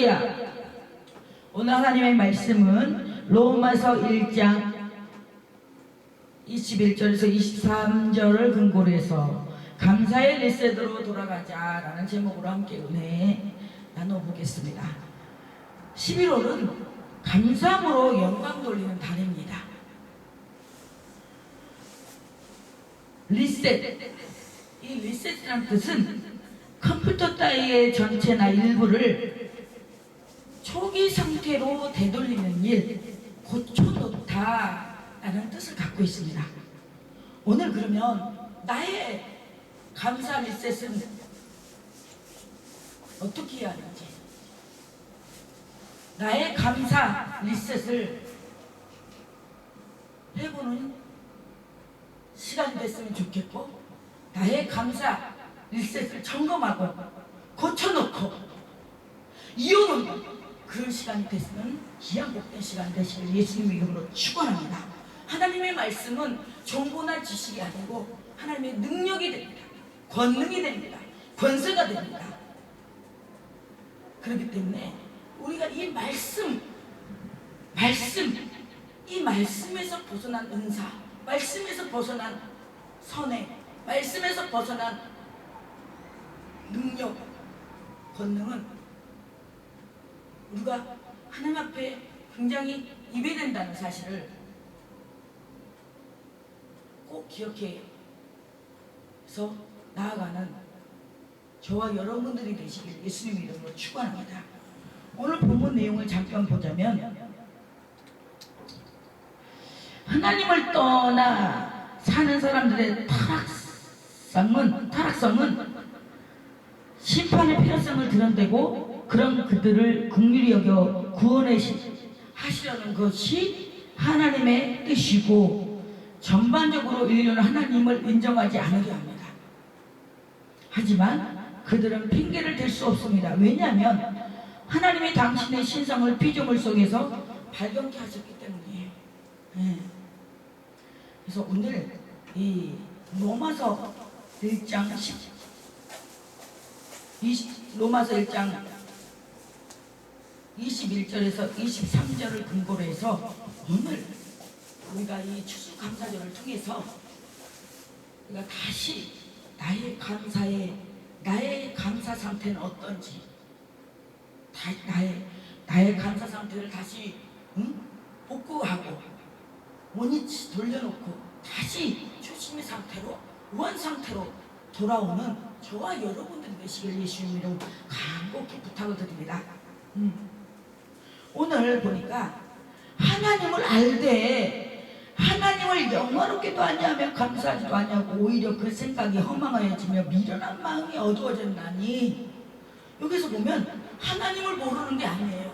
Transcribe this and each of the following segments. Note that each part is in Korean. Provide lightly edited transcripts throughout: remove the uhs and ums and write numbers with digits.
할렐루야. 오늘 하나님의 말씀은 로마서 1장 21절에서 23절을 근거로 해서 감사의 리셋으로 돌아가자라는 제목으로 함께 은혜 나눠보겠습니다. 11월은 감사함으로 영광 돌리는 달입니다. 리셋, 이 리셋이라는 뜻은 컴퓨터 따위의 전체나 일부를 초기 상태로 되돌리는 일, 고쳐놓다라는 뜻을 갖고 있습니다. 오늘 그러면 나의 감사 리셋은 어떻게 해야 하는지, 나의 감사 리셋을 해보는 시간이 됐으면 좋겠고, 나의 감사 리셋을 점검하고 고쳐놓고 이어놓는 그런 시간이 됐으면 귀한 복된 시간이 되시길 예수님의 이름으로 축원합니다. 하나님의 말씀은 정보나 지식이 아니고 하나님의 능력이 됩니다. 권능이 됩니다. 권세가 됩니다. 그렇기 때문에 우리가 이 말씀에서 벗어난 은사, 말씀에서 벗어난 선행, 말씀에서 벗어난 능력, 권능은 우리가 하나님 앞에 굉장히 예배된다는 사실을 꼭 기억해서 나아가는 저와 여러분들이 되시길 예수님 이름으로 축원합니다. 오늘 본문 내용을 잠깐 보자면, 하나님을 떠나 사는 사람들의 타락성은 심판의 필요성을 드러내고 그런 그들을 긍휼히 여겨 구원하시려는 것이 하나님의 뜻이고, 전반적으로 인류는 하나님을 인정하지 않으려 합니다. 하지만 그들은 핑계를 댈 수 없습니다. 왜냐하면 하나님이 당신의 신성을 피조물 속에서 발견케 하셨기 때문이에요. 그래서 오늘 이 로마서 1장 21절에서 23절을 근거로 해서 오늘 우리가 이 추수감사절을 통해서 우리가 다시 나의 감사 상태는 어떤지, 나의 감사 상태를 다시 복구하고 원위치 돌려놓고 다시 초심의 상태로, 원 상태로 돌아오는 저와 여러분들이 되시길 예수님으로 간곡히 부탁을 드립니다. 오늘 보니까 하나님을 알되 하나님을 영화롭게도 아니하며 감사하지도 아니하고 오히려 그 생각이 허망하여지며 미련한 마음이 어두워졌나니, 여기서 보면 하나님을 모르는 게 아니에요.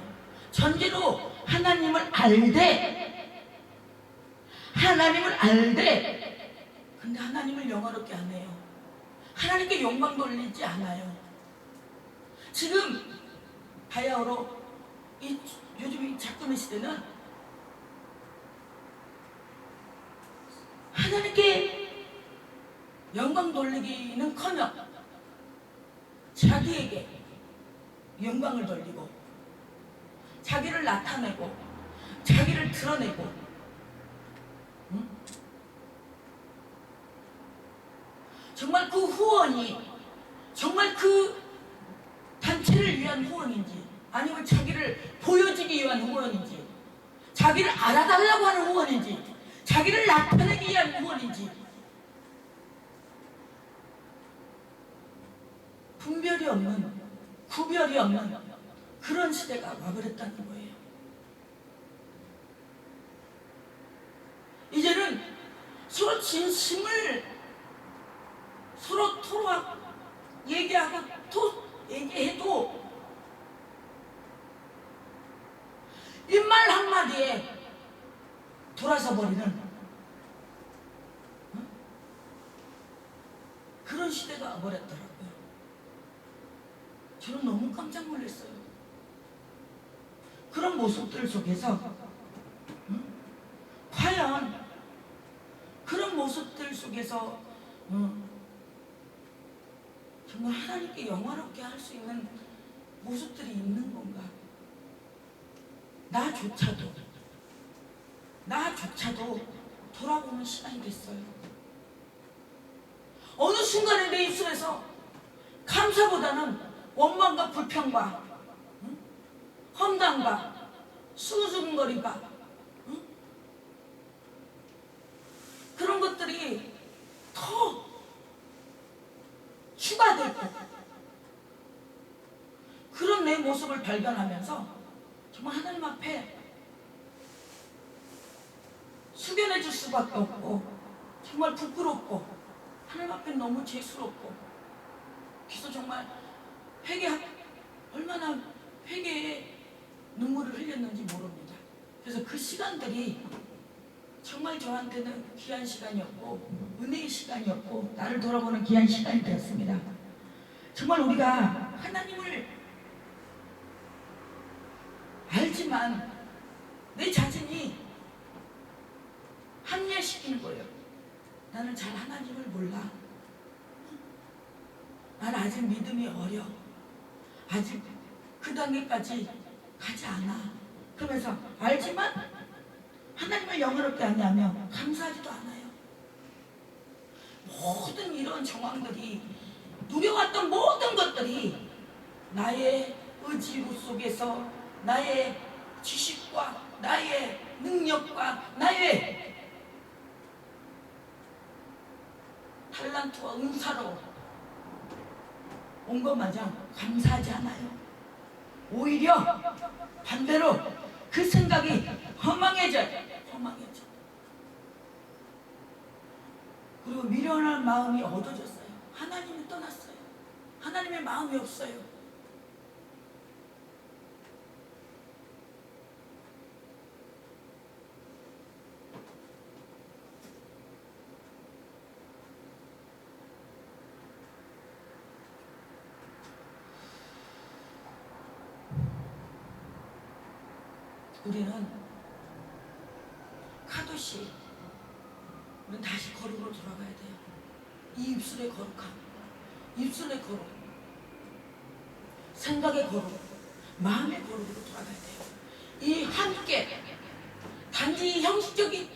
전제로 하나님을 알되 근데 하나님을 영화롭게 안 해요. 하나님께 영광 돌리지 않아요. 지금 바야흐로 요즘 이 작품의 시대는 하나님께 영광 돌리기는커녕 자기에게 영광을 돌리고 자기를 나타내고 자기를 드러내고, 정말 그 후원이 정말 그 단체를 위한 후원인지, 아니면 자기를 보여주기 위한 후원인지, 자기를 알아달라고 하는 후원인지, 자기를 나타내기 위한 후원인지 분별이 없는, 구별이 없는 그런 시대가 와버렸다는 거예요. 이제는 서로 진심을 서로 얘기해도 입말 한마디에 돌아서 버리는 그런 시대가 와버렸더라고요. 저는 너무 깜짝 놀랐어요. 그런 모습들 속에서 과연 그런 모습들 속에서 정말 하나님께 영화롭게 할 수 있는 모습들이 있는 건가? 나조차도 돌아보는 시간이 됐어요. 어느 순간에 내 입술에서 감사보다는 원망과 불평과 험담과 수줍음거리가 그런 것들이 더 추가되고, 그런 내 모습을 발견하면서 정말 하나님 앞에 숙연해 줄 수밖에 없고, 정말 부끄럽고 하나님 앞에 너무 죄스럽고, 그래서 정말 얼마나 회개에 눈물을 흘렸는지 모릅니다. 그래서 그 시간들이 정말 저한테는 귀한 시간이었고, 은혜의 시간이었고, 나를 돌아보는 귀한 시간이 되었습니다. 정말 우리가 하나님을 알지만 내 자신이 합리화시키는 거예요. 나는 잘 하나님을 몰라. 나는 아직 믿음이 어려. 아직 그 단계까지 가지 않아. 그러면서 알지만 하나님을 영화롭게 하냐며 감사하지도 않아요. 모든 이런 정황들이, 누려왔던 모든 것들이 나의 의지로 속에서 나의 지식과 나의 능력과 나의 탈란트와 은사로 온 것마냥 감사하지 않아요. 오히려 반대로 그 생각이 허망해져요. 그리고 미련한 마음이 얻어졌어요. 하나님이 떠났어요. 하나님의 마음이 없어요. 우리는 카도시, 우리는 다시 거룩으로 돌아가야 돼요. 이 입술의 거룩함, 입술의 거룩, 생각의 거룩, 마음의 거룩으로 돌아가야 돼요. 이 함께, 단지 형식적인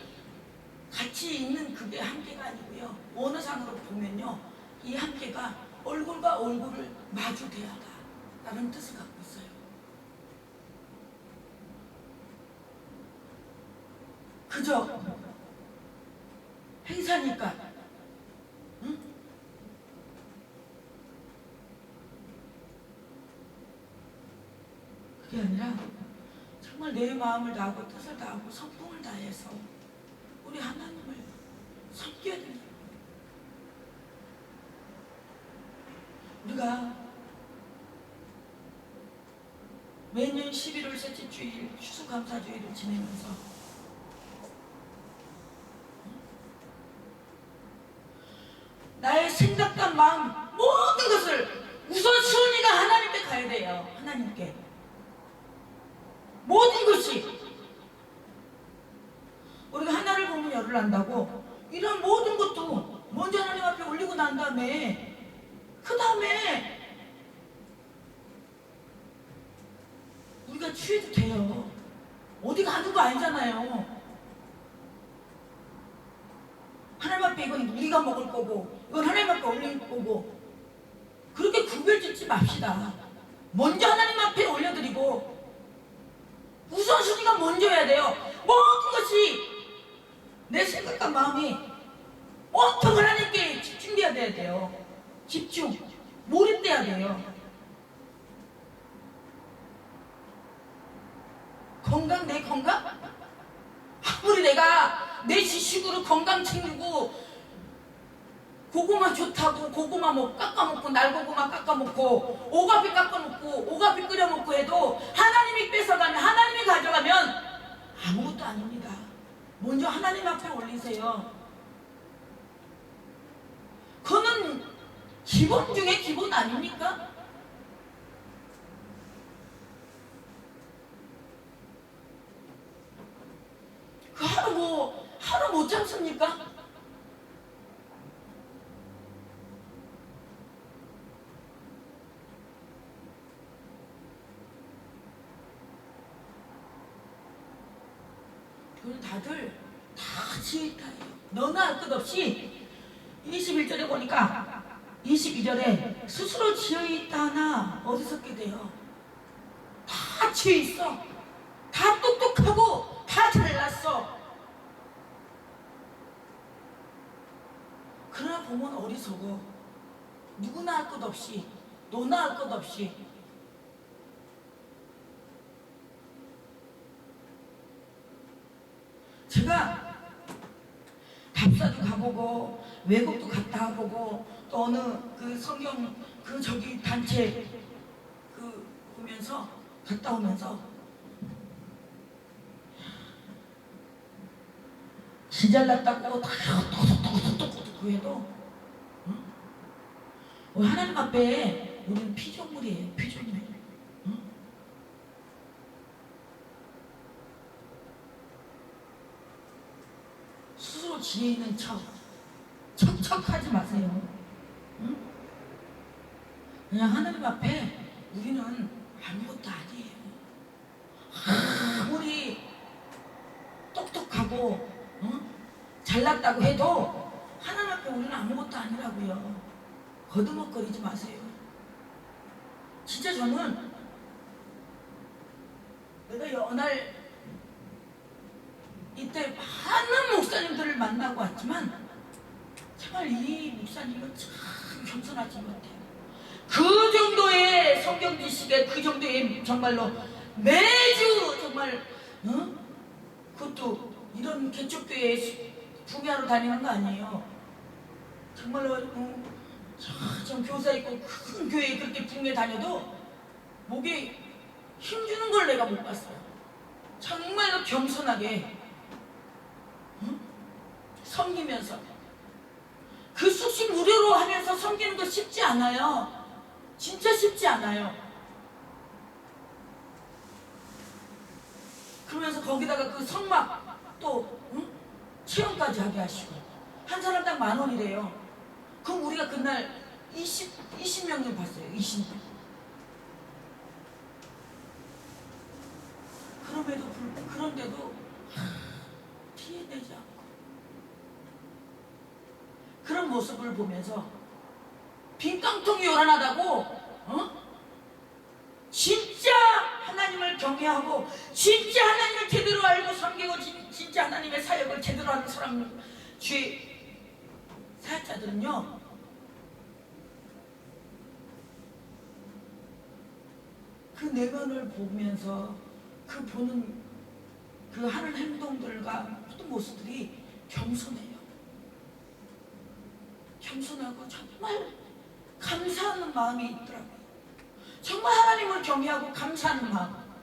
같이 있는 그게 함께가 아니고요, 원어상으로 보면요, 이 함께가 얼굴과 얼굴을 마주대하다 라는 뜻을 갖고 있어요. 그저 행사니까, 응? 그게 아니라 정말 내 마음을 다하고 뜻을 다하고 성품을 다해서 우리 하나님을 섬겨야 됩니다. 우리가 매년 11월 셋째 주일 추수감사주일을 지내면서 나의 생각과 마음, 모든 것을 우선순위가 하나님께 가야 돼요. 하나님께. 모든 것이. 우리가 하나를 보면 열을 안다고, 이런 모든 것도 먼저 하나님 앞에 올리고 난 다음에, 그 다음에 우리가 취해도 돼요. 어디 가는 거 아니잖아요. 하나님 앞에 이건 우리가 먹을 거고, 이건 하나님 앞에 올릴 거고, 그렇게 구별짓지 맙시다. 먼저 하나님 앞에 올려드리고, 우선순위가 먼저여야 돼요. 모든 것이 내 생각과 마음이 온통 하나님께 집중돼야 돼요. 집중, 몰입돼야 돼요. 건강, 내 건강? 아무리 내가 내 지식으로 건강 챙기고, 고구마 좋다고 고구마 깎아먹고, 날고구마 깎아먹고, 오가피 깎아먹고, 오가피 끓여먹고 해도 하나님이 뺏어가면, 하나님이 가져가면 아무것도 아닙니다. 먼저 하나님 앞에 올리세요. 그거는 기본 중에 기본 아닙니까? 그 하루 못 참습니까? 그건 다들 다 지혜타예요. 너나 할 것 없이 21절에 보니까 22절에 스스로 지혜있다 하나 어디서 깨 돼요? 다 지혜있어. 다 똑똑하고 다 잘났어. 그러나 보면 어리석어. 누구나 할 것 없이, 너나 할 것 없이. 제가 답사도 가보고 외국도 갔다 와보고 또 어느 그 성경 그 저기 단체 그 보면서 갔다 오면서 지잘났다고 다 톡톡톡톡톡 해도 하나님 앞에 우리는 피조물이에요. 피조물. 스스로 지혜 있는 척척하지 마세요. 그냥 하나님 앞에 우리는 아무것도 아니에요. 아무리 똑똑하고 잘났다고 해도 하나님 앞에 우리는 아무것도 아니라고요. 거두먹거리지 마세요. 진짜 저는 내가 여느 이때 많은 목사님들을 만나고 왔지만 정말 이 목사님은 참 겸손하지 못해요. 그 정도의 성경 지식에 그 정도의 정말로 매주 정말 그것도 이런 개척교회에 부교하러 다니는 거 아니에요. 정말로 좀 교사 있고 큰 교회에 그렇게 부교에 다녀도 목에 힘주는 걸 내가 못 봤어요. 정말로 겸손하게 섬기면서 그 숙식 무료로 하면서 섬기는 거 쉽지 않아요. 진짜 쉽지 않아요. 그러면서 거기다가 그 성막 또 체험까지 하게 하시고 한 사람당 10,000원이래요. 그럼 우리가 그날 20명을 봤어요. 20명. 그런데도 피해내지 않고 그런 모습을 보면서 빈 깡통이 요란하다고 진짜 하나님을 경외하고 진짜 하나님을 제대로 알고 섬기고 진짜 하나님의 사역을 제대로 하는 사람 주의 사역자들은요 그 내면을 보면서 그 보는 그 하는 행동들과 모든 모습들이 겸손해요. 겸손하고 정말 감사하는 마음이 있더라고요. 정말 하나님을 경외하고 감사하는 마음.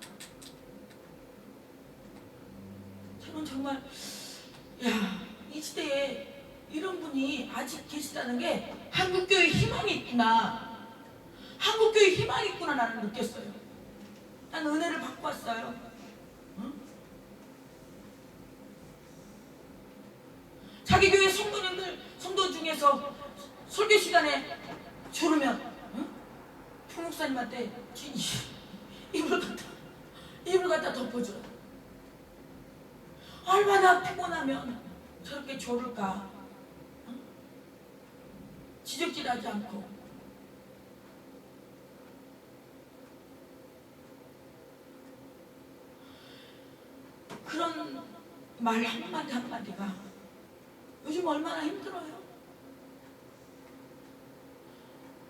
저는 정말 이 시대에 이런 분이 아직 계시다는 게 한국교회에 희망이 있구나. 한국교회에 희망이 있구나 나는 느꼈어요. 난 은혜를 받고 왔어요. 자기 교회 성도 중에서 설교 시간에 졸으면 부목사님한테 이불 갖다 덮어줘. 얼마나 피곤하면 저렇게 졸을까. 지적질하지 않고. 그런 말 한마디 한마디가 요즘 얼마나 힘들어요.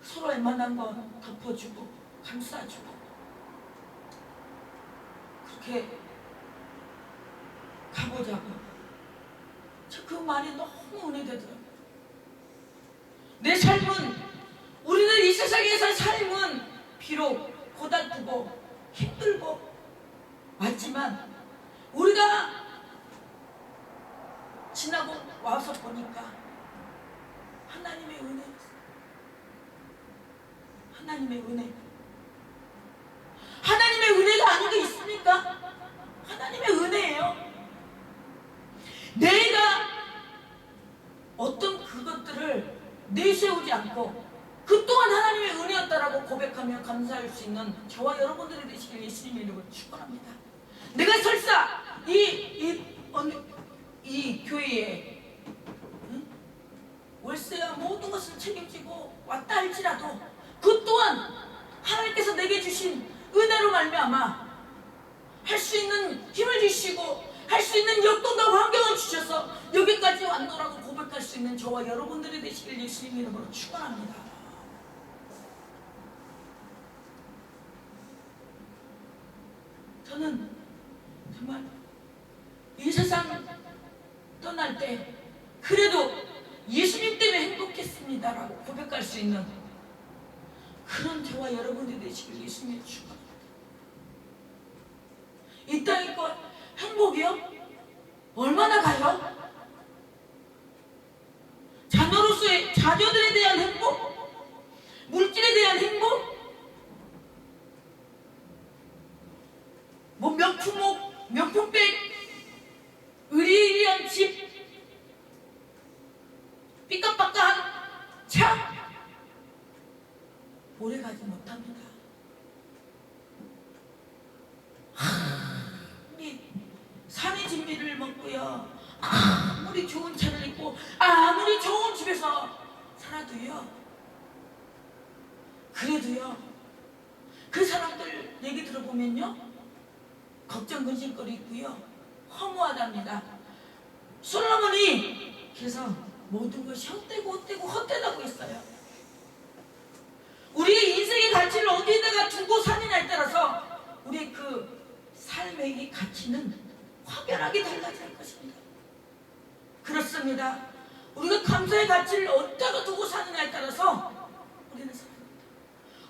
서로 웬만한 거 덮어주고 감싸주고 그렇게 가보자고. 저 그 말이 너무 은혜되더라고요. 내 삶은 우리는 이 세상에서 삶은 비록 고달프고 힘들고 맞지만 우리가 지나고 와서 보니까 하나님의 은혜, 하나님의 은혜, 하나님의 은혜가 아닌 게 있습니까? 하나님의 은혜예요. 내가 어떤 그것들을 내세우지 않고 그 또한 하나님의 은혜였다라고 고백하며 감사할 수 있는 저와 여러분들이 되시길 예수님의 이름으로 축원합니다. 내가 설사 이 교회에 응? 월세와 모든 것을 책임지고 왔다 할지라도 그 또한 하나님께서 내게 주신 은혜로 말미암아 할 수 있는 힘을 주시고 할 수 있는 여건과 환경을 주셔서 여기까지 왔노라고 고백할 수 있는 저와 여러분들이 되시길 예수님 이름으로 축원합니다. 저는 정말 이 세상 떠날 때 그래도 예수님 때문에 행복했습니다라고 고백할 수 있는 그런 저와 여러분들이 되시길 예수님의 축원합니다. 이 땅의 것 행복이요? 얼마나 가요? 자녀로서의 자녀들에 대한 행복? 물질에 대한 행복? 뭐 명품옷, 명품백, 의리의리한 집, 삐까빠까한 차? 오래가지 못합니다. 우리 산의 진미를 먹고요, 아무리 좋은 차를 입고 아무리 좋은 집에서 살아도요, 그래도요 그 사람들 얘기 들어보면요 걱정 근심거리 있고요 허무하답니다. 솔로몬이 그래서 모든 것이 헛되고 했어요. 우리의 인생의 가치를 어디에다가 두고 사느냐에 따라서 우리의 그 삶의 가치는 확연하게 달라질 것입니다. 그렇습니다. 우리가 감사의 가치를 어디다가 두고 사느냐에 따라서 우리는 살아갑니다.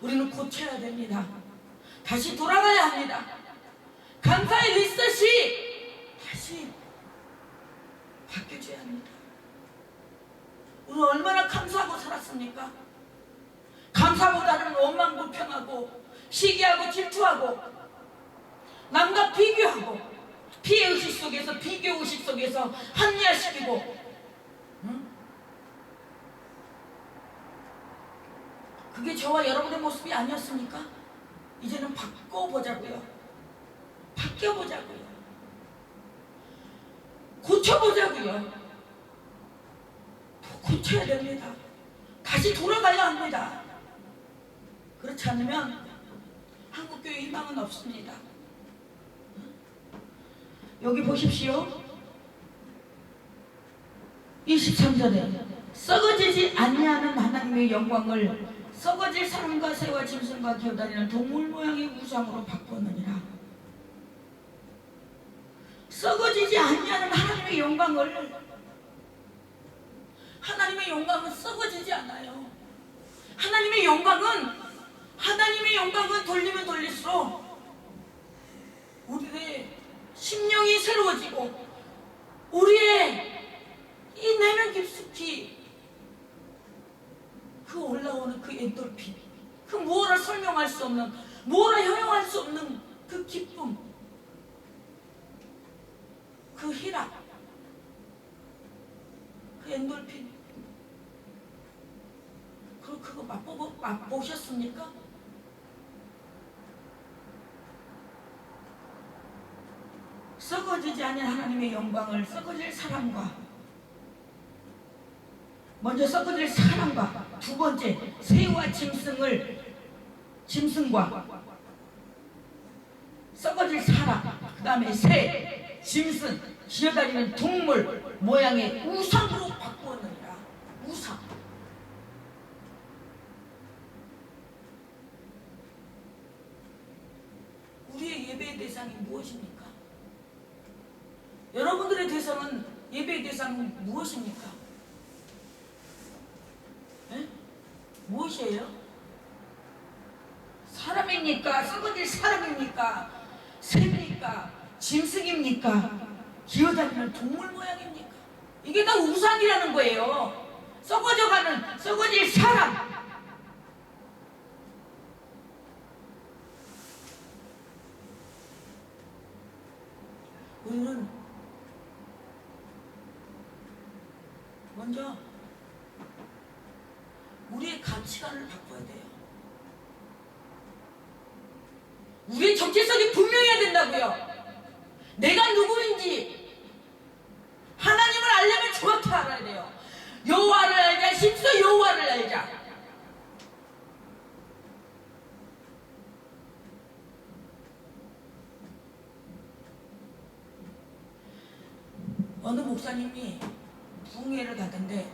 우리는 고쳐야 됩니다. 다시 돌아가야 합니다. 감사의 리셋이 다시 바뀌어줘야 합니다. 우리는 얼마나 감사하고 살았습니까? 감사보다는 원망 불평하고 시기하고 질투하고 남과 비교하고 피해의식 속에서 비교의식 속에서 합리화시키고 그게 저와 여러분의 모습이 아니었습니까? 이제는 바꿔보자고요. 바뀌어보자고요. 고쳐보자고요. 고쳐야 됩니다. 다시 돌아가야 합니다. 그렇지 않으면 한국교회 희망은 없습니다. 여기 보십시오. 23절에 썩어지지 아니하는 하나님의 영광을 썩어질 사람과 새와 짐승과 기어다니는 동물 모양의 우상으로 바꾸느니라. 썩어지지 아니하는 하나님의 영광을, 하나님의 영광은 썩어지지 않아요. 하나님의 영광은 돌리면 돌릴수록 우리의 심령이 새로워지고 우리의 이 내면 깊숙이 그 올라오는 그 엔돌핀, 그 무엇라 설명할 수 없는, 무엇라 형용할 수 없는 그 기쁨, 그 희락, 그 엔돌핀, 그거 맛보셨습니까? 썩어지지 않은 하나님의 영광을 썩어질 사람과, 먼저 썩어질 사람과, 두 번째 새와 짐승과 썩어질 사람, 그 다음에 새, 짐승, 기어다니는 동물 모양의 우상으로 바꾸었느니라. 우상. 우리의 예배의 대상이 무엇입니까? 여러분들의 대상은, 예배의 대상은 무엇입니까? 에? 무엇이에요? 사람입니까? 썩어질 사람입니까? 새입니까? 짐승입니까? 기어다니는 동물 모양입니까? 이게 다 우상이라는 거예요. 썩어질 사람. 우리는 먼저 우리의 가치관을 바꿔야 돼요. 우리의 정체성이 분명해야 된다고요. 내가 누구인지, 하나님을 알려면 정확히 알아야 돼요. 여호와를 알자. 힘써 여호와를 알자. 어느 목사님이 부흥회를 가던데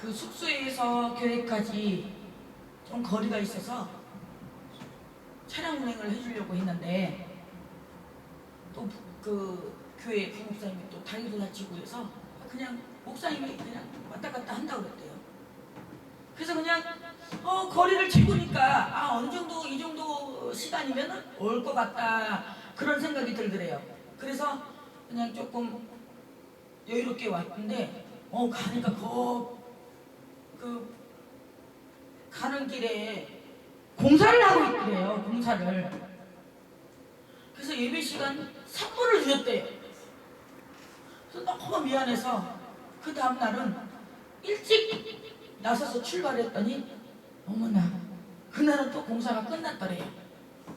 그 숙소에서 교회까지 좀 거리가 있어서 차량 운행을 해주려고 했는데 또 그 교회 부목사님이 또 다리도 다치고 해서 그냥 목사님이 그냥 왔다 갔다 한다고 그랬대요. 그래서 그냥 거리를 재보니까 어느 정도 이 정도 시간이면 올 것 같다 그런 생각이 들더래요. 그래서 그냥 조금 여유롭게 왔는데 가니까 그 가는 길에 공사를 하고 있더래요. 공사를. 그래서 예배 시간 3분을 늦었대요. 그래서 너무 미안해서 그 다음 날은 일찍 나서서 출발했더니 어머나 그날은 또 공사가 끝났더래요.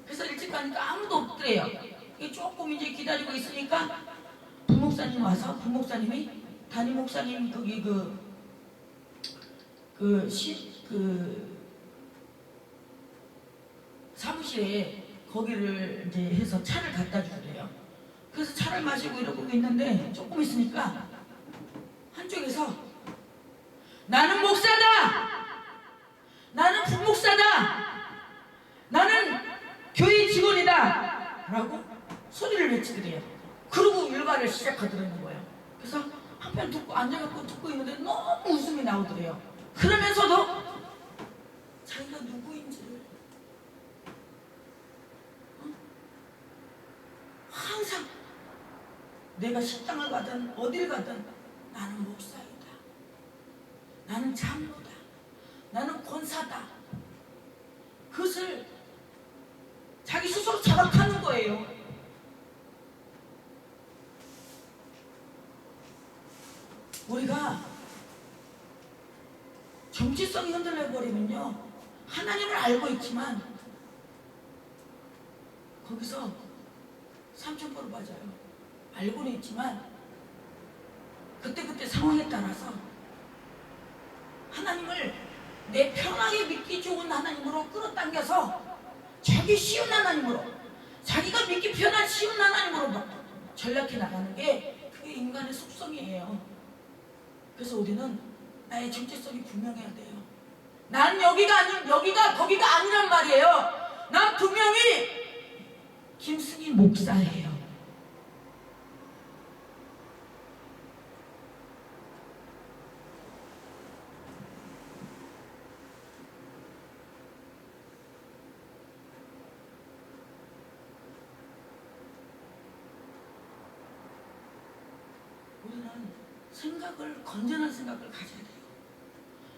그래서 일찍 가니까 아무도 없더래요. 조금 이제 기다리고 있으니까 부목사님 와서 부목사님이 담임 목사님 거기 사무실에 거기를 이제 해서 차를 갖다 주래요. 그래서 차를 마시고 이러고 있는데 조금 있으니까 한쪽에서 나는 목사다! 나는 부목사다! 나는 교회 직원이다! 라고 소리를 외치더래요. 그러고 일과를 시작하더라는 거예요. 그래서 한편 듣고 앉아갖고 듣고 있는데 너무 웃음이 나오더래요. 그러면서도 자기가 누구인지를 항상 내가 식당을 가든 어딜 가든 나는 목사이다. 나는 장로다. 나는 권사다. 그것을 자기 스스로 자각하는 거예요. 우리가 정체성이 흔들려버리면요, 하나님을 알고 있지만 거기서 삼천포로 맞아요. 알고는 있지만 그때그때 상황에 따라서 하나님을 내 편하게 믿기 좋은 하나님으로 끌어당겨서 자기 쉬운 하나님으로, 자기가 믿기 편한 쉬운 하나님으로 전략해 나가는 게 그게 인간의 속성이에요. 그래서 우리는 나의 정체성이 분명해야 돼요. 난 여기가 거기가 아니란 말이에요. 난 분명히 김승희 목사예요. 우리는 생각을, 건전한 생각을 가져야 돼요.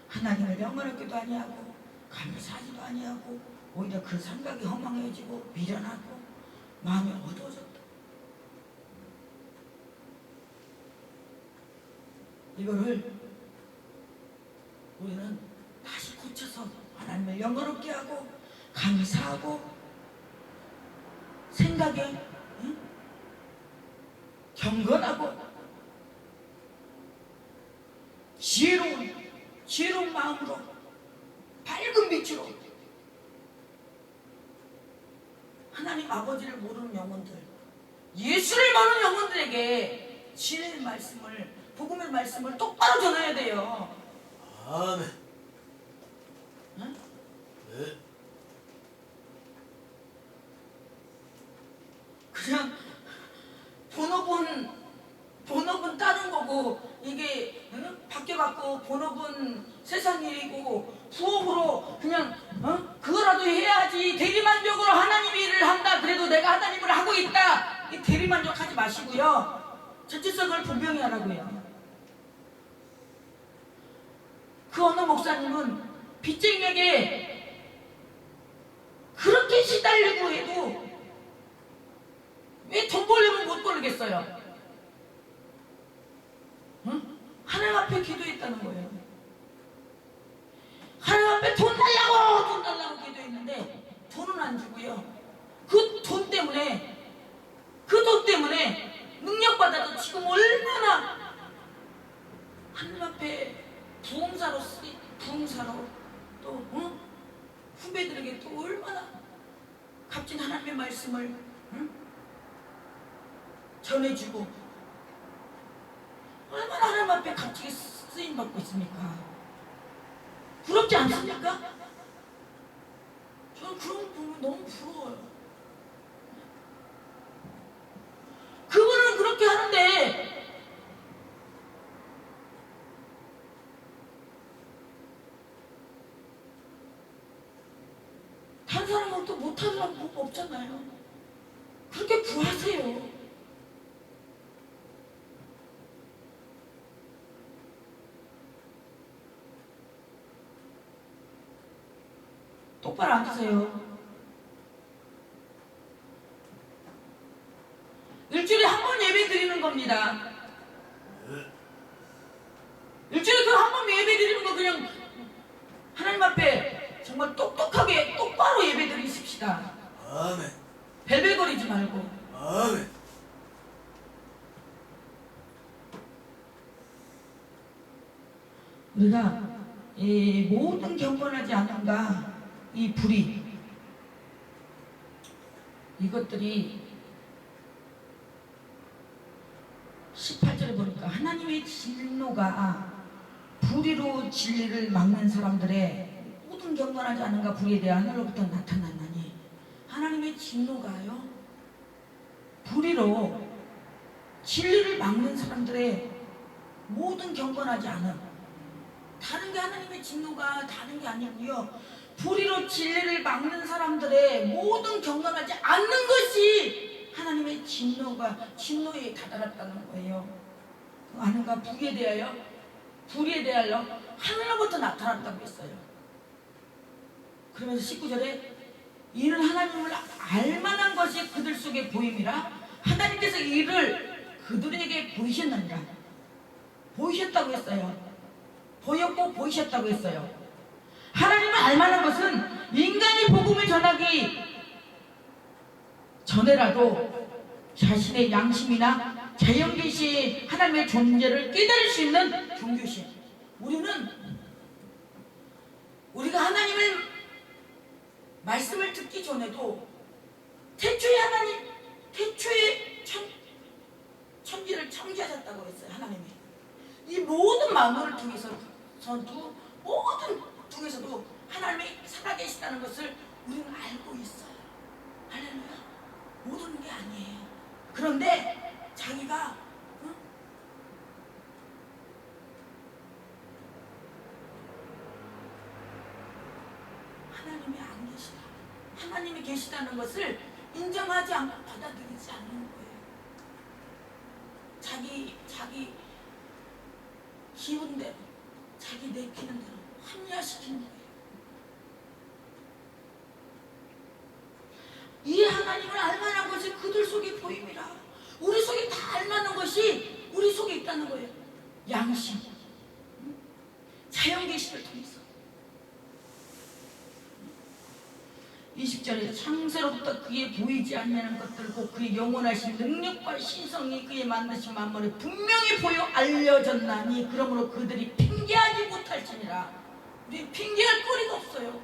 하나님을 영원하기도 아니하고 감사하지도 아니하고 오히려 그 생각이 허망해지고 미련하고 마음이 어두워졌다. 이거를 우리는 다시 고쳐서 하나님을 영원롭게 하고 감사하고 생각에 경건하고 지혜로운 마음으로 밝은 빛으로 하나님 아버지를 모르는 영혼들, 예수를 모르는 영혼들에게 진리의 말씀을, 복음의 말씀을 똑바로 전해야 돼요. 아멘. 응? 네. 그냥 본업은 다른 거고 이게 바뀌어갖고 본업은 세상 일이고 부업으로 그냥 그거라도 해야지 대리만족으로 하나님 일을 한다 그래도 내가 하나님을 하고 있다 이 대리만족하지 마시고요, 정체성을 분명히 하라고요. 그 어느 목사님은 빚쟁이에게 그렇게 시달리고 해도 왜 돈 벌려면 못 벌겠어요? 응? 하나님 앞에 기도했다는 거예요. 하나님 앞에 돈 달라고 기도했는데 돈은 안 주고요, 그 돈 때문에 능력받아도 지금 얼마나 값진 하나님의 말씀을 전해주고 얼마나 하나님 앞에 값지게 쓰임받고 있습니까? 부럽지 않습니까? 저는 그런 거 보면 너무 부러워요. 그분은 그렇게 하는데 다른 사람은 또 못하는 법 없잖아요. 그렇게 구하세요. 똑바로 앉으세요. 일주일에 한 번 예배 드리는 겁니다. 일주일에 그 한 번 예배 드리는 거 그냥 하나님 앞에 정말 똑똑하게 똑바로 예배 드리십시다. 아멘. 벨벨거리지 말고. 아멘. 우리가 이 모든 경건하지 않은가 이 불의 이것들이 18절에 보니까 하나님의 진노가 불의로 진리를 막는 사람들의 모든 경건하지 않은가 불의에 대해 하늘로부터 나타났나니 하나님의 진노가요 불의로 진리를 막는 사람들의 모든 경건하지 않음 다른 게 하나님의 진노가 다른 게 아니고요 불의로 진리를 막는 사람들의 모든 경건하지 않는 것이 하나님의 진노에 다다랐다는 거예요. 아는가 불의에 대하여 하늘로부터 나타났다고 했어요. 그러면서 19절에 이는 하나님을 알만한 것이 그들 속에 보임이라 하나님께서 이를 그들에게 보이셨느니라. 보이셨다고 했어요. 보였고 보이셨다고 했어요. 하나님을 알만한 것은 인간이 복음을 전하기 전에라도 자신의 양심이나 자연계시의 하나님의 존재를 깨달을 수 있는 종교심. 우리가 하나님의 말씀을 듣기 전에도 태초에 천지를 창조하셨다고 했어요. 하나님이 이 모든 만물을 통해서도 하나님이 살아계시다는 것을 우리는 알고 있어요. 할렐루야. 모르는 게 아니에요. 그런데 자기가 하나님이 안 계시다. 하나님이 계시다는 것을 인정하지 않고 받아들이지 않는 거예요. 자기 기분대로 자기 내키는 대로 합리화시키는 거예요. 이 하나님을 알만한 것이 그들 속에 보임이라. 우리 속에 다 알만한 것이 우리 속에 있다는 거예요. 양심, 자연계시를 통해서. 20절에 창세로부터 그의 보이지 않는 것들고 그의 영원하신 능력과 신성이 그의 만드신 만물에 분명히 보여 알려졌나니 그러므로 그들이 핑계하지 못할지니라. 우리 핑계할 거리가 없어요.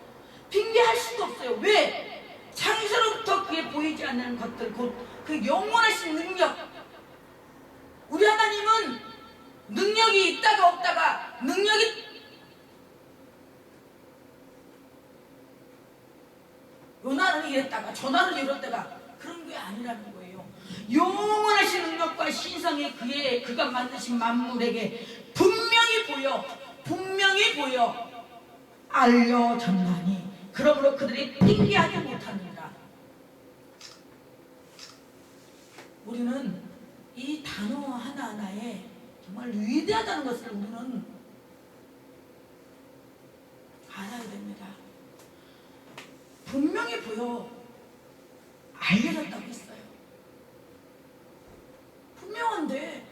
핑계할 수가 없어요. 왜? 창세로부터 그의 보이지 않는 것들 곧 그 영원하신 능력. 우리 하나님은 능력이 있다가 없다가 능력이 요나는 이랬다가 저나는 이랬다가 그런 게 아니라는 거예요. 영원하신 능력과 신성이 그가 만드신 만물에게 분명히 보여 알려졌나니 그러므로 그들이 핑계하지 못하느니라. 우리는 이 단어 하나하나에 정말 위대하다는 것을 우리는 알아야 됩니다. 분명히 보여 알려졌다고 했어요. 분명한데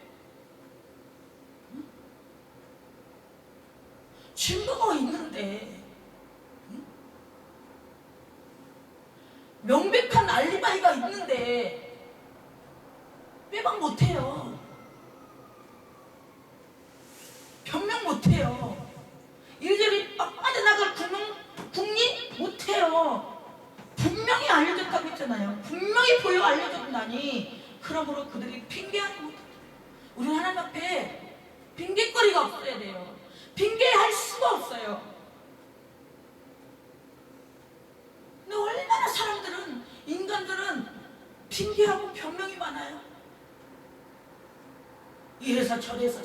증거가 있는데 명백한 알리바이가 있는데 빼박 못해요. 변명 못해요. 이리저리 빠져나갈 국리 못해요. 분명히 알려졌다고 알려줬잖아요. 분명히 보여 알려줬다니 그러므로 그들이 핑계하지 못해요. 우리는 하나님 앞에 핑계거리가 없어야 돼요. 핑계할 수가 없어요. 근데 얼마나 사람들은, 인간들은 핑계하고 변명이 많아요. 이래서 저래서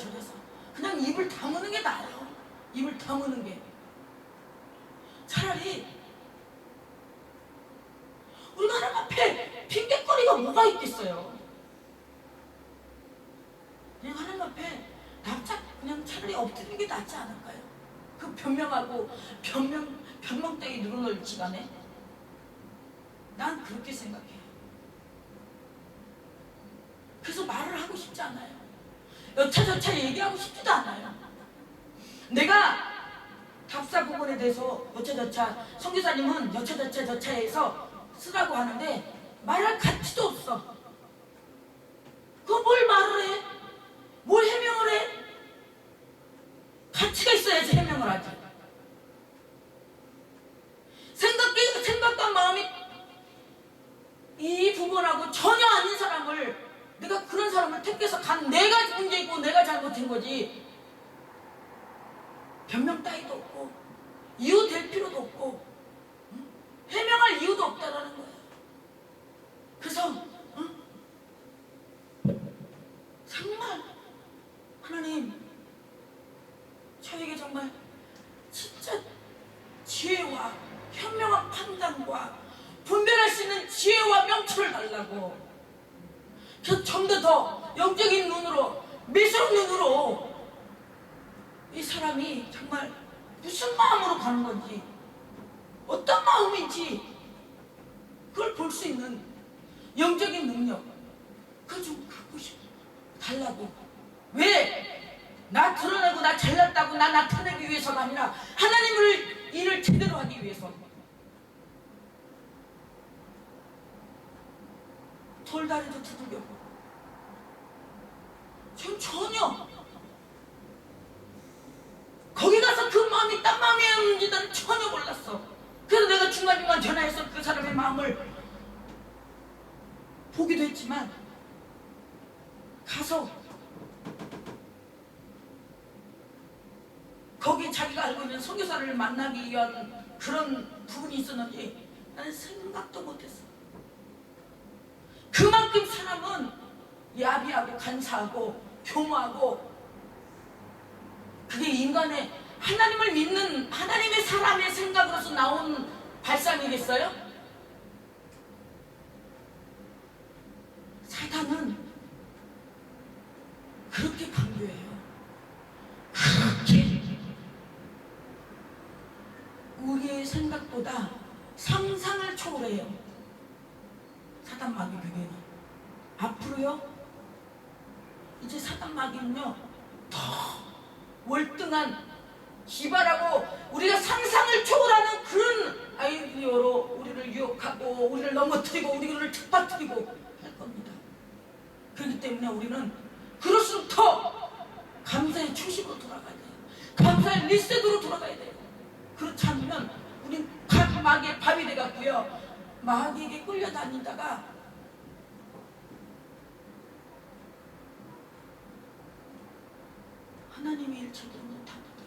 그냥 입을 다무는 게 나아요. 입을 다무는 게. 차라리 우리가 하나님 앞에 핑계거리가 뭐가 있겠어요. 그냥 하나님 앞에 납작 그냥 차라리 엎드리는 게 낫지 않을까요? 그 변명하고 변명대에 늘어놓을 시간에 난 그렇게 생각해요. 그래서 말을 하고 싶지 않아요. 여차저차 얘기하고 싶지도 않아요. 내가 답사 부분에 대해서 여차저차, 선교사님은 여차저차해서 쓰라고 하는데 말할 가치도 없어. 그거 뭘 말을 해? 뭘 해명을 해? 가치가 있어야지 해명을 하지. 생각과 마음이 이 부분하고 전혀 아닌 사람을, 내가 그런 사람을 택해서 간 내가 문제이고 내가 잘못한 거지, 변명 따위도 없고 이유 될 필요도 없고 해명할 이유도 없다라는 거예요. 그래서 정말 하나님 저에게 정말 진짜 지혜와 현명한 판단과 분별할 수 있는 지혜와 명철을 달라고. 그 좀 더 영적인 눈으로, 미술 눈으로 이 사람이 정말 무슨 마음으로 가는 건지, 어떤 마음인지 그걸 볼 수 있는 영적인 능력, 그걸 좀 갖고 싶어 달라고. 왜? 나 드러내고 나 잘났다고 나 나타내기 위해서가 아니라 하나님을 일을 제대로 하기 위해서. 돌다리도 두들겨고 전 전혀 거기 가서 그 마음이 딴 마음이었는지 난 전혀 몰랐어. 그래서 내가 중간중간 전화해서 그 사람의 마음을 보기도 했지만, 가서 거기 자기가 알고 있는 선교사를 만나기 위한 그런 부분이 있었는지 나는 생각도 못했어. 그만큼 사람은 야비하고 간사하고 교모하고, 그게 인간의, 하나님을 믿는 하나님의 사람의 생각으로서 나온 발상이겠어요? 사단은 그렇게 강조해요. 그렇게 우리의 생각보다 상상을 초월해요. 사단 마귀 교회는. 앞으로요, 이제 사단 마귀는요 더 월등한 기발하고 우리가 상상을 초월하는 그런 아이디어로 우리를 유혹하고 우리를 넘어뜨리고 우리를 툭받뜨리고 할 겁니다. 그렇기 때문에 우리는 그럴수록 더 감사의 초심으로 돌아가야 돼요. 감사의 리셋으로 돌아가야 돼요. 그렇지 않으면 우린 마귀의 밥이 돼갖고요, 마귀에게 끌려다니다가 하나님의 일 제대로 못합니다.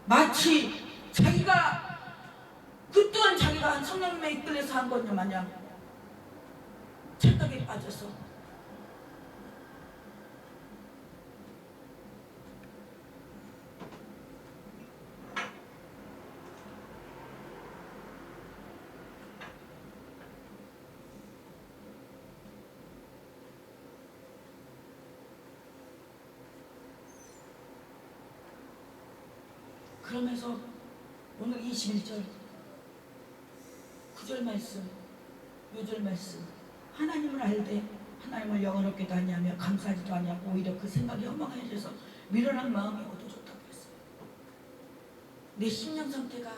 마치 자기가 그 또한 자기가 성령님에 이끌려서 한 거냐 마냥 착각에 빠져서 그러면서 오늘 21절 9절 말씀, 요절 말씀, 하나님을 알되 하나님을 영원롭게도 아니하며 감사하지도 아니하고 오히려 그 생각이 허망해져서 미련한 마음이 얻어졌다고 했어요. 내 심령 상태가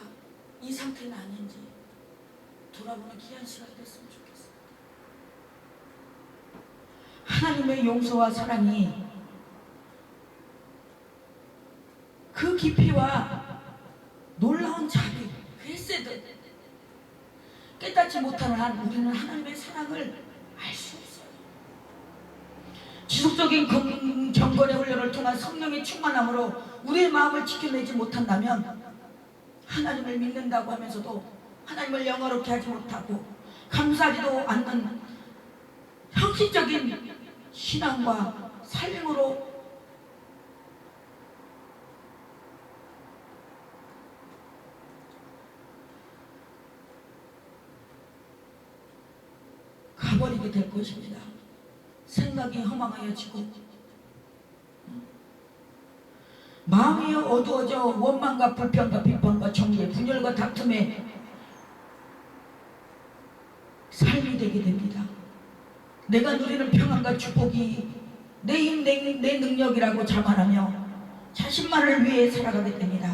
이 상태는 아닌지 돌아보는 귀한 시간이 됐으면 좋겠어요. 하나님의 용서와 사랑이 그 깊이와 놀라운 자비, 그 헤세드 깨닫지 깨닫지 못하는 한 우리는 하나님의 사랑을 알 수 없어요. 지속적인 경건의 훈련을 통한 성령의 충만함으로 우리의 마음을 지켜내지 못한다면 하나님을 믿는다고 하면서도 하나님을 영화롭게 하지 못하고 감사하지도 않는 형식적인 신앙과 삶으로 가버리게 될 것입니다. 생각이 허망하여지고 마음이 어두워져 원망과 불평과 비판과 정죄, 분열과 다툼에 삶이 되게 됩니다. 내가 누리는 평안과 축복이 내 힘, 내 능력이라고 자만하며 자신만을 위해 살아가게 됩니다.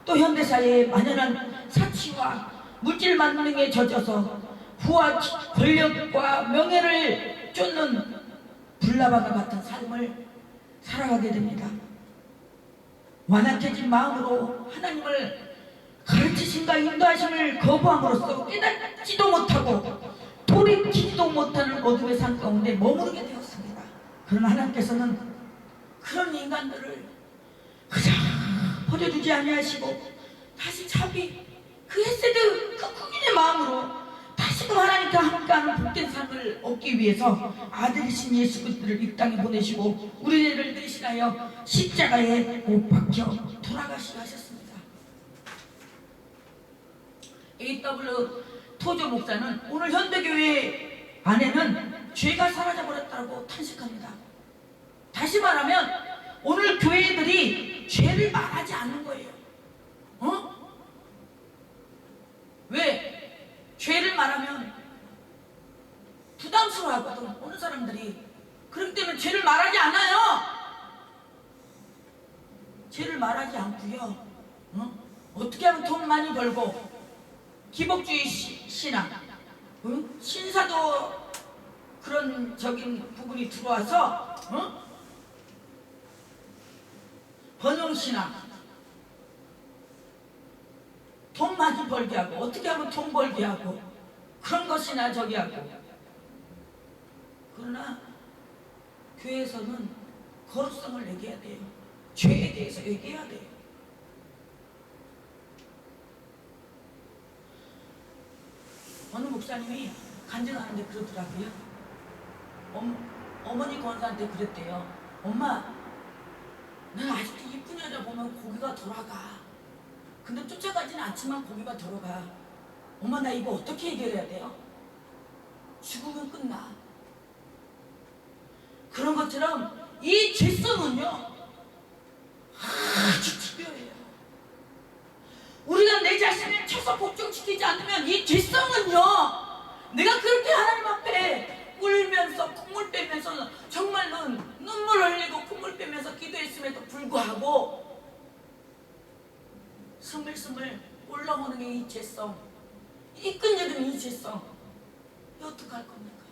또 현대사회의 만연한 사치와 물질 만능에 젖어서 부와 권력과 명예를 쫓는 불나방과 같은 삶을 살아가게 됩니다. 완악해진 마음으로 하나님을 가르치심과 인도하심을 거부함으로써 깨닫지도 못하고 돌이키지도 못하는 어둠의 산 가운데 머무르게 되었습니다. 그러나 하나님께서는 그런 인간들을 그냥 버려두지 아니하시고 다시 자비 그 헤세드 그 국민의 마음으로 다시금 하나님과 함께하는 복된 삶을 얻기 위해서 아들이신 예수 그리스도를 이 땅에 보내시고 우리를 대신하여 십자가에 못 박혀 돌아가시게 하셨습니다. A.W. 토저 목사는 오늘 현대교회 안에는 죄가 사라져버렸다고 탄식합니다. 다시 말하면 오늘 교회들이 죄를 말하지 않는 거예요. 왜? 죄를 말하면 부담스러워하거든 어느 사람들이. 그렇기 때문에 죄를 말하지 않아요. 죄를 말하지 않고요. 어떻게 하면 돈 많이 벌고 기복주의 신앙, 신사도 그런 적인 부분이 들어와서 번영신앙, 돈 많이 벌게 하고 어떻게 하면 돈 벌게 하고 그런 것이나 저기 하고. 그러나 교회에서는 거룩성을 얘기해야 돼요. 죄에 대해서 얘기해야 돼요. 어느 목사님이 간증하는데 그러더라고요. 어머니 권사한테 그랬대요. 엄마, 내가 아직도 이쁜 여자 보면 고기가 돌아가. 근데 쫓아가지는 않지만 고기가 돌아가. 엄마, 나 이거 어떻게 해결해야 돼요? 죽으면 끝나. 그런 것처럼 이 죄성은요 아주 집요해요. 우리가 내 자신을 쳐서 복종시키지 않으면 이 죄성은요, 내가 그렇게 하나님 앞에 울면서 콧물 빼면서 정말로 눈물 흘리고 콧물 빼면서 기도했음에도 불구하고 스물스물 올라오는 게 이 죄성, 이 끈적이는 이 죄성, 이 어떡할 겁니까?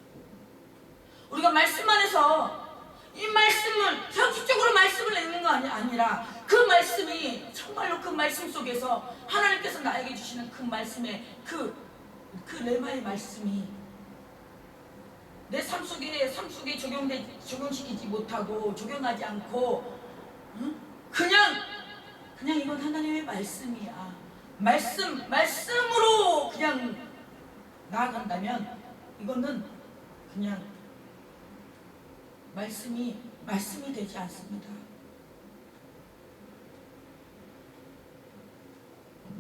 우리가 말씀 안에서 이 말씀을 형식적으로 말씀을 읽는 거 아니라 그 말씀이 정말로 그 말씀 속에서 하나님께서 나에게 주시는 그 말씀의 그 레마의 말씀이 내 삶 속에 적용시키지 못하고 적용하지 않고 그냥 이건 하나님의 말씀이야. 말씀으로 그냥 나아간다면 이거는 그냥 말씀이 되지 않습니다.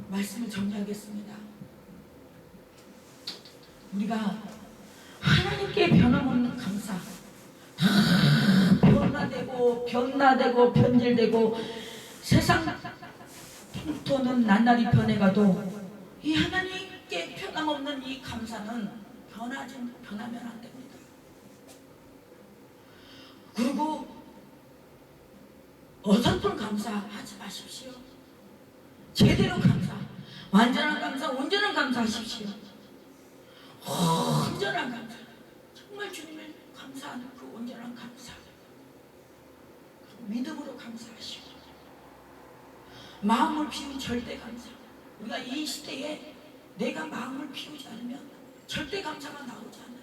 말씀을 정리하겠습니다. 우리가 하나님께 변함없는 감사, 변화되고 변질되고 세상 풍토는 나날이 변해가도 이 하나님께 변함없는 이 감사는 변하면 안 됩니다. 그리고 어설픈 감사하지 마십시오. 제대로 감사, 완전한 감사, 온전한 감사하십시오. 온전한 감사, 정말 주님을 감사하는 그 온전한 감사, 믿음으로 감사하시고 마음을 비운 절대 감사. 우리가 이 시대에 내가 마음을 비우지 않으면 절대 감사가 나오지 않아요.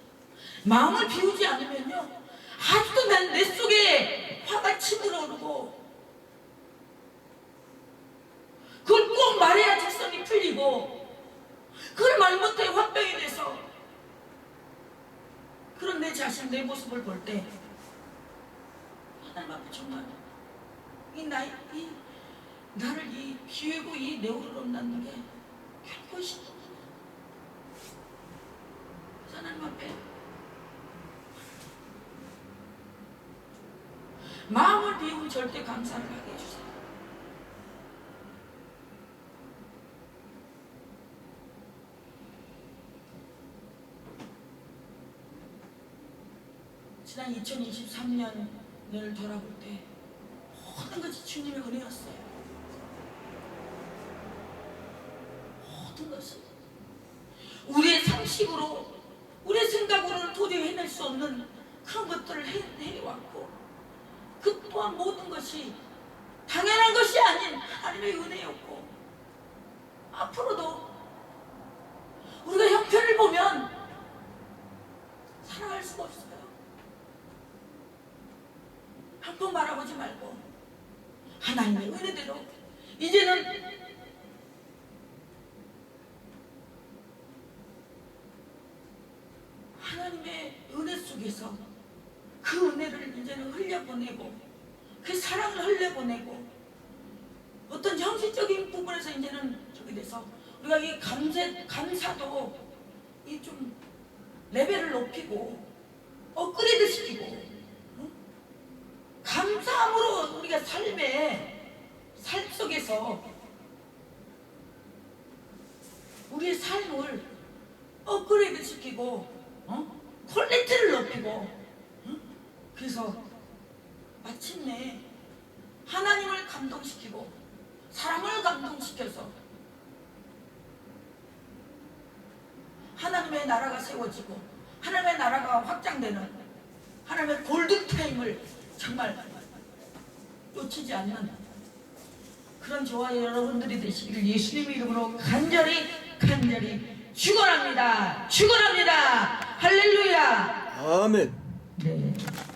마음을 비우지 않으면요, 아직도 내 속에 화가 치밀어 오르고, 그걸 꼭 말해야 직성이 풀리고, 그걸 말 못해 화병이 돼서, 그런 내 자신, 내 모습을 볼 때 하나님 앞에 정말 나를 이 비우고 이 내오를 얻는 게 결코 쉽지 않아요. 하나님 앞에 마음을 비우고 절대 감사를 하게 해주세요. 지난 2023년을 돌아볼 때 모든 것이 주님의 은혜였어요. 모든 것이 우리의 상식으로, 우리의 생각으로는 도저히 해낼 수 없는 그런 것들을 해왔고, 그 또한 모든 것이 당연한 것이 아닌 하나님의 은혜였고, 앞으로도 우리가 형편을 보면 살아갈 수가 없어요. 형편 바라보지 말고 하나님의 은혜대로 이제는 하나님의 은혜 속에서 그 은혜를 이제는 흘려보내고, 그 사랑을 흘려보내고, 어떤 형식적인 부분에서 이제는 저기 돼서 우리가 이 감사도 이 좀 레벨을 높이고 업그레이드 시키고, 감사함으로 우리가 삶 속에서 우리의 삶을 업그레이드 시키고, 퀄리티를 높이고, 그래서 마침내 하나님을 감동시키고 사람을 감동시켜서 하나님의 나라가 세워지고 하나님의 나라가 확장되는 하나님의 골든타임을 정말 놓치지 않는 그런 저와 여러분들이 되시기를 예수님의 이름으로 간절히 축원합니다. 할렐루야. 아멘.